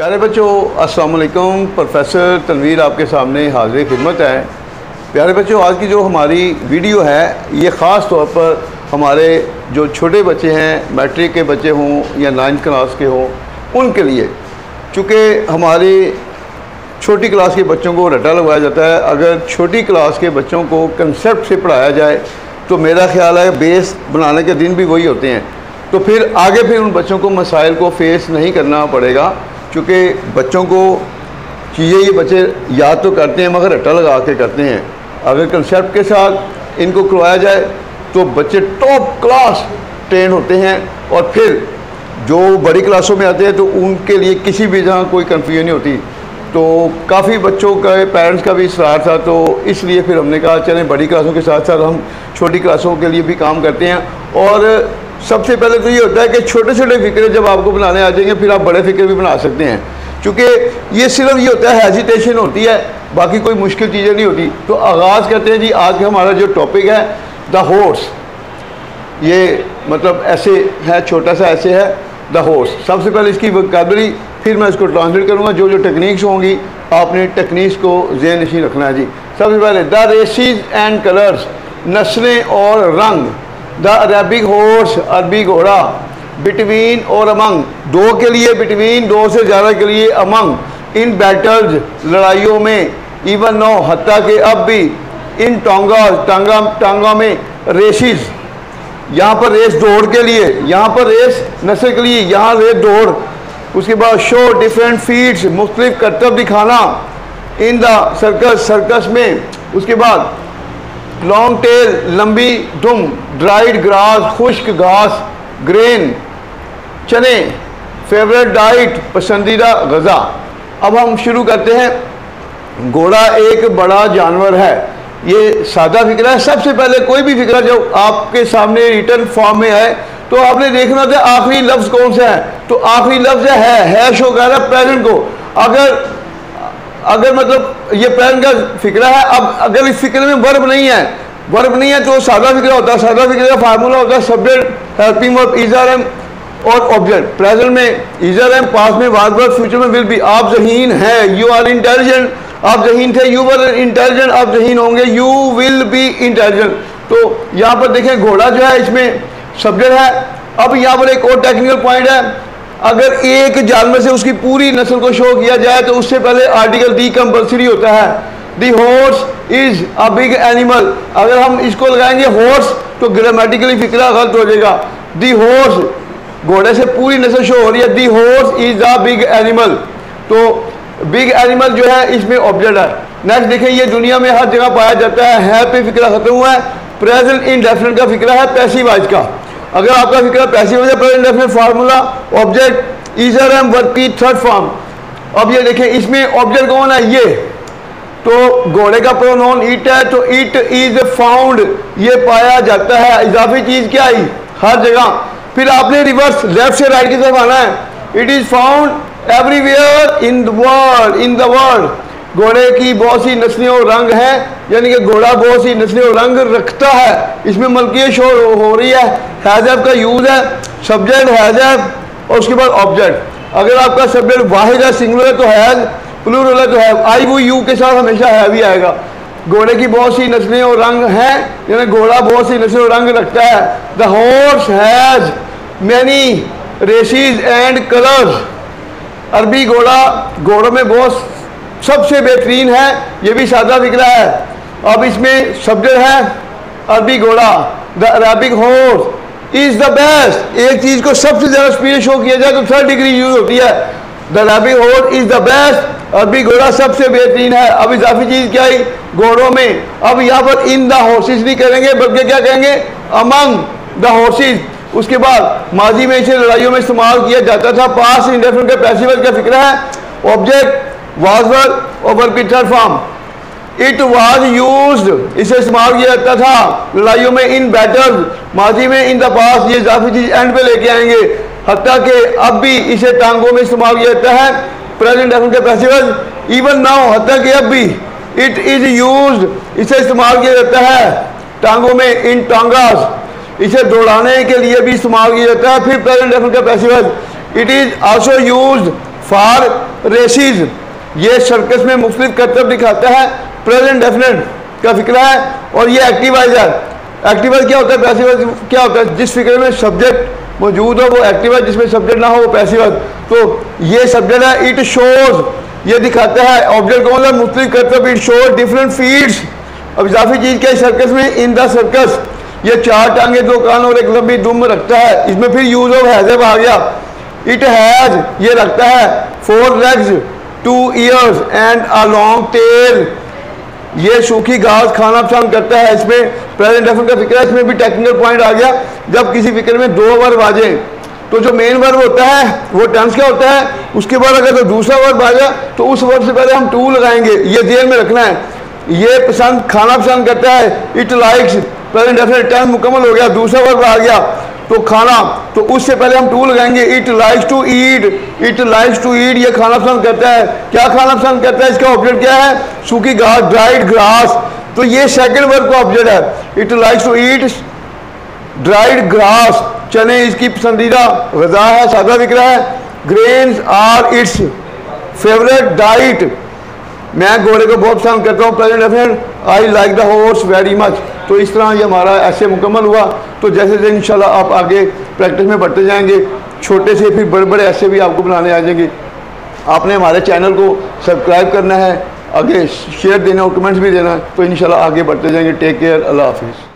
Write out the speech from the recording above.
प्यारे बच्चों, अस्सलाम वालेकुम। प्रोफेसर तनवीर आपके सामने हाजिर खिदमत है। प्यारे बच्चों, आज की जो हमारी वीडियो है ये ख़ास तौर पर हमारे जो छोटे बच्चे हैं, मैट्रिक के बच्चे हों या 9th क्लास के हों, उनके लिए। चूँकि हमारी छोटी क्लास के बच्चों को रट्टा लगवाया जाता है, अगर छोटी क्लास के बच्चों को कंसेप्ट से पढ़ाया जाए तो मेरा ख्याल है बेस बनाने के दिन भी वही होते हैं, तो फिर आगे फिर उन बच्चों को मसाइल को फेस नहीं करना पड़ेगा। क्योंकि बच्चों को चीज़ें ये बच्चे याद तो करते हैं मगर रट्टा लगा के करते हैं। अगर कंसेप्ट के साथ इनको करवाया जाए तो बच्चे टॉप क्लास ट्रेन होते हैं, और फिर जो बड़ी क्लासों में आते हैं तो उनके लिए किसी भी जगह कोई कन्फ्यूजन नहीं होती। तो काफ़ी बच्चों का पेरेंट्स का भी इसरार था, तो इसलिए फिर हमने कहा चलें बड़ी क्लासों के साथ साथ हम छोटी क्लासों के लिए भी काम करते हैं। और सबसे पहले तो ये होता है कि छोटे छोटे फ़िक्रे जब आपको बनाने आ जाएंगे फिर आप बड़े फ़िक्रे भी बना सकते हैं, क्योंकि ये सिर्फ ये होता है हेजिटेशन होती है, बाकी कोई मुश्किल चीज़ें नहीं होती। तो आगाज़ करते हैं जी। आज का हमारा जो टॉपिक है द हॉर्स, ये मतलब ऐसे है, छोटा सा ऐसे है द हॉर्स। सबसे पहले इसकी वोकैबुलरी, फिर मैं इसको ट्रांसलेट करूँगा। जो जो टेक्निक्स होंगी आपने टेक्निक्स को ज़हन नशीं रखना है जी। सबसे पहले द रेसेस एंड कलर्स, नस्लें और रंग। द अरबिक हॉर्स, अरबी घोड़ा। बिटवीन और अमंग, दो के लिए बिटवीन, दो से ज़्यादा के लिए अमंग। इन बैटल्स, लड़ाइयों में। इवन नो, हत्ता के अब भी। इन टोंगा, टांगा में। रेसिस, यहाँ पर रेस दौड़ के लिए, यहाँ पर रेस नस्ल के लिए, यहाँ रेस दौड़। उसके बाद शो डिफरेंट फीट्स, मुख्तलिफ करतब दिखाना। इन द सर्कस, सर्कस में। उसके बाद लॉन्ग टेल, लंबी दुम। ड्राइड ग्रास, खुश्क घास। ग्रेन, चने। फेवरेट डाइट, पसंदीदा गज़ा। अब हम शुरू करते हैं। घोड़ा एक बड़ा जानवर है, ये सादा फिक्रा है। सबसे पहले कोई भी फिक्रा जो आपके सामने रिटर्न फॉर्म में है तो आपने देखना था आखिरी लफ्ज़ कौन सा है, तो आखिरी लफ्ज़ है शो कह रहा है प्रेजेंट को। अगर मतलब ये प्रेजेंट का फिक्रा है, अब अगर इस फिक्रे में वर्ब नहीं है तो सादा फिक्रा होता है। सादा फिक्रे का फार्मूला होता है सब्जेक्ट, हेल्पिंग वर्ब, इज़र एम और ऑब्जेक्ट। प्रेजेंट में इज़र एम, पास्ट में वाज वर्ब, फ्यूचर में विल बी। आप ज़हीन हैं, यू आर इंटेलिजेंट। आप ज़हीन थे, यू वर इंटेलिजेंट। आप ज़हीन होंगे, यू विल बी इंटेलिजेंट। तो यहाँ पर देखें घोड़ा जो है इसमें सब्जेक्ट है। अब यहाँ पर एक और टेक्निकल पॉइंट है, अगर एक जानवर से उसकी पूरी नस्ल को शो किया जाए तो उससे पहले आर्टिकल दी कंपल्सरी होता है। The horse is a big animal, अगर हम इसको लगाएंगे हॉर्स तो ग्रामेटिकली फिक्रा गलत हो जाएगा। दी हॉर्स, घोड़े से पूरी नस्ल शो हो रही है। The horse is a big animal, तो बिग एनिमल जो है इसमें ऑब्जेक्ट है। नेक्स्ट देखें, ये दुनिया में हर जगह पाया जाता है पे फिक्रा खत्म हुआ है। प्रेजेंट इंडेफिनिट का फिक्रा है पैसिव वॉइस का। अगर आपका फिक्रा पैसिव वॉइस है, present indefinite formula, object, is are am, verb की थर्ड फॉर्म। अब ये देखें इसमें ऑब्जेक्ट कौन है, ये तो घोड़े का प्रोनाउन इट है, तो इट इज फाउंड, ये पाया जाता है। इजाफी चीज क्या आई, हर जगह। फिर आपने रिवर्स लेफ्ट से राइट की तरफ आना है। It is found everywhere in the world, घोड़े की बहुत सी नस्लें और रंग हैं, यानी कि घोड़ा बहुत सी नस्लें और रंग रखता है। इसमें मलकियत शो हो रही है। हैज़ का यूज है, सब्जेक्ट हैज़, और उसके बाद ऑब्जेक्ट। अगर आपका सब्जेक्ट वाहिद है, सिंगुलर है तो हैज़, प्लूरल है तो है। आई वो यू के साथ हमेशा है भी आएगा। घोड़े की बहुत सी नस्लें और रंग हैं, यानी घोड़ा बहुत सी नस्लें और रंग रखता है। The horse has many races and colours, अरबी घोड़ा घोड़ों में बहुत सबसे बेहतरीन है, ये भी सादा फिक्रा है। अब इसमें सब्जेक्ट है अरबी घोड़ा। The Arabic horse is the best, एक चीज़ को सबसे ज़्यादा स्पीड शो किया जाए तो थर्ड डिग्री यूज होती है। The Arabic horse is the best, अरबी घोड़ा सबसे बेहतरीन है। अब इजाफी चीज़ क्या आई घोड़ों में। अब यहाँ पर इन द हॉर्सेस नहीं करेंगे बल्कि क्या कहेंगे, अमंग द हॉर्सेस। उसके बाद माजी में इसे लड़ाइयों में इस्तेमाल किया जाता था। पास्ट इंडेफिनिट का पैसिव वॉइस का फिक्रा है। ऑब्जेक्ट, वाज वर्ब और वर्ब की third form. It was used, इसे इस्तेमाल किया जाता था लड़ाइयों में। इन बैटल, माजी में। इन द पास्ट, ये इजाफी चीज एंड पे लेके आएंगे। हत्ता के अब भी इसे टांगों में इस्तेमाल किया जाता है। प्रेजेंट इंडेफिनिट का पैसिव वॉइस। इवन नाउ, हत्ता के अब भी। इट इज यूज्ड, इसे इस्तेमाल किया जाता है टांगों में। इन टांगास, इसे दौड़ाने के लिए भी इस्तेमाल किया जाता है। फिर प्रेजेंट इंडेफिनिट का passive voice. It is also used for races, ये सर्कस में मुख्तलिफ करतब दिखाता है। प्रेजेंट डेफिनेट का फिक्रा है और ये एक्टिवाइज है। एक्टिवाइज क्या होता है, पैसिव क्या होता है, जिस फिक्रे में सब्जेक्ट मौजूद हो वो एक्टिव है, जिसमें सब्जेक्ट ना हो वो पैसिव है। तो ये सब्जेक्ट है। इट शोज, ये दिखाता है ऑब्जेक्ट को मतलब मुख्तलिफ करतब। इट शोज डिफरेंट फीड्स, अब इजाफी चीज क्या है सर्कस में, इन द सर्कस, ये 4 टांगे 2 कान और एक लंबी दुम रखता है। इसमें फिर यूज ऑफ हैजब आ गया। इट हैज, ये रखता है 4 legs 2 ears and a long tail, ये सूखी घास खाना पसंद करता है। इसमें प्रेजेंट डेफिनेट का फिक्र है। इसमें भी टेक्निकल पॉइंट आ गया, जब किसी फिक्र में 2 वर्ब आ जाए तो जो मेन वर्ब होता है वो टेंस क्या होता है, उसके बाद अगर तो दूसरा वर्ब आ गया तो उस वर्ब से पहले हम टू लगाएंगे, ये ध्यान में रखना है। ये पसंद खाना पसंद करता है, it likes, present definite tense मुकम्मल हो गया, दूसरा वर्ब आ गया तो खाना, तो उससे पहले हम टू लगाएंगे। It likes to eat, it likes to eat, ये खाना पसंद करता है। क्या खाना पसंद करता है, इसका ऑब्जेक्ट क्या है, सूखी घास, ड्राइड ग्रास, तो ये सेकंड वर्ब का ऑब्जेक्ट है। It likes to eat dried grass, चने इसकी पसंदीदा ग़िज़ा है, सादा फिक्रा है। Grains are its favourite diet, मैं घोड़े को बहुत पसंद करता हूँ, present definite I like the horse very much. तो इस तरह ये हमारा ऐसे मुकम्मल हुआ। तो जैसे जैसे इंशाल्लाह आप आगे प्रैक्टिस में बढ़ते जाएंगे, छोटे से फिर बड़े बड़े ऐसे भी आपको बनाने आ जाएंगे। आपने हमारे चैनल को सब्सक्राइब करना है, आगे शेयर देना और कमेंट्स भी देना है। तो इंशाल्लाह आगे बढ़ते जाएंगे। टेक केयर, अल्लाह हाफिज़।